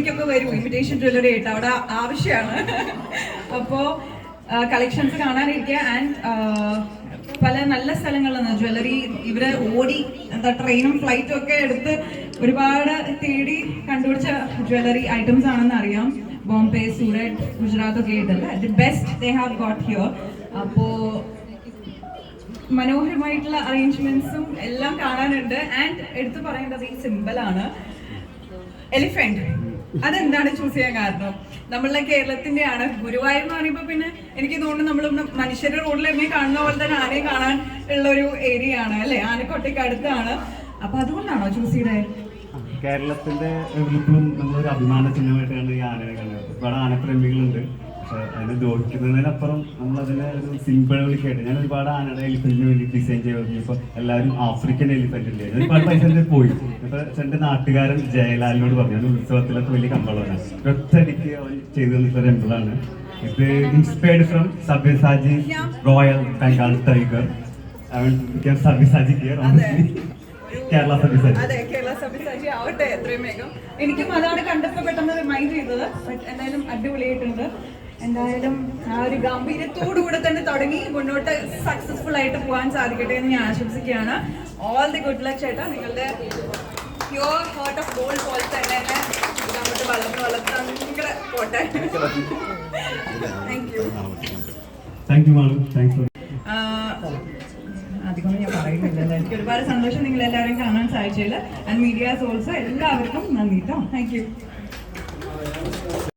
എനിക്കൊക്കെ വരും imitation jewellery ആയിട്ട്, അവിടെ ആവശ്യമാണ്. അപ്പോൾ കളക്ഷൻസ് കാണാനിരിക്കുക. ആൻഡ് പല നല്ല സ്ഥലങ്ങളിൽ നിന്ന് ജ്വല്ലറി ഇവര് ഓടി എന്താ ട്രെയിനും ഫ്ലൈറ്റും ഒക്കെ എടുത്ത് ഒരുപാട് തേടി കണ്ടുപിടിച്ച ജ്വല്ലറി ഐറ്റംസ് ആണെന്ന് അറിയാം. ബോംബെ, സൂററ്റ്, ഗുജറാത്ത് ഒക്കെ ആയിട്ടല്ലേ the best they have got here. അപ്പോൾ മനോഹരമായിട്ടുള്ള അറേഞ്ച്മെന്റ്സും എല്ലാം കാണാനുണ്ട്. ആൻഡ് എടുത്തു പറയേണ്ടത് ഈ സിമ്പിളാണ്, എലിഫന്റ്. അതെന്താണ് ചൂസ് ചെയ്യാൻ കാരണം? നമ്മളുടെ കേരളത്തിന്റെ ആണ്. ഗുരുവായൂർ എന്ന് പറയുമ്പോൾ പിന്നെ എനിക്ക് തോന്നുന്നു നമ്മൾ മനുഷ്യരുടെ റോഡിൽ ഇറങ്ങി കാണുന്ന പോലെ തന്നെ ആനയെ കാണാൻ ഉള്ള ഒരു ഏരിയ ആണ് അല്ലെ, ആനക്കൊട്ടയ്ക്ക് അടുത്താണ്. അപ്പൊ അതുകൊണ്ടാണോ ചൂസ് ചെയ്തത്? കേരളത്തിന്റെ എപ്പോഴും നമ്മളൊരു അഭിമാന ചിഹ്നമായിട്ടാണ് ഈ ആനയെ കാണുന്നത്. ഒരുപാട് ആനപ്രേമികളുണ്ട്. പക്ഷെ അതിനെ ദോഹിക്കുന്നതിനപ്പുറം നമ്മളതിനെ ഒരു സിമ്പിളിക്കായിട്ട് ഞാൻ ഒരുപാട് ആനയുടെ എലിഫന്റിന് വേണ്ടി ഡിസൈൻ ചെയ്ത് ഇപ്പോൾ എല്ലാവരും ആഫ്രിക്കൻ എലിഫന്റ് ഉണ്ട്. ഒരുപാട് പൈസ പോയി. ഇപ്പൊ എന്റെ നാട്ടുകാരൻ ജയലാലിനോട് പറഞ്ഞു, ഉത്സവത്തിലൊക്കെ വലിയ കമ്പളമാണ്, ഒറ്റയടിക്ക് അവൻ ചെയ്തു തന്നിട്ടുള്ള ടെമ്പിളാണ് ഇത്. Inspired from Sabyasachi royal Bengal tiger. Sabyasachi Kerala Sabyasachi. അതെ, കേരള സബ്യസാജി ആവട്ടെ എത്രയും വേഗം. എനിക്കും അതാണ് കണ്ടപ്പോൾ പെട്ടെന്ന് റിമൈൻഡ് ചെയ്തത്. ബട്ട് എന്തായാലും അടിപൊളിയായിട്ടുണ്ട്. എന്തായാലും ആ ഒരു ഗാംഭീര്യത്തോടുകൂടെ തന്നെ തുടങ്ങി മുന്നോട്ട് സക്സസ്ഫുൾ ആയിട്ട് പോകാൻ സാധിക്കട്ടെ എന്ന് ഞാൻ ആശംസിക്കുകയാണ്. ഓൾ ദി ഗുഡ് ലക്ക് ചേട്ടാ. നിങ്ങളുടെ പ്യുവർ ഹാർട്ട് ഓഫ് ഗോൾഡ് പോലെ തന്നെ അങ്ങോട്ട് വളർത്താൻ ഭയങ്കര പോട്ടെ. Thank you Malu. താങ്ക്സ്. അധികമൊന്നും ഞാൻ പറയുന്നില്ലല്ലോ. എനിക്ക് ഒരുപാട് സന്തോഷം നിങ്ങൾ എല്ലാവരും കാണാൻ സാധിച്ചതിൽ. ആൻഡ് മീഡിയാസ് ഓൾസോ എല്ലാവർക്കും നന്ദി കേട്ടോ. Thank you.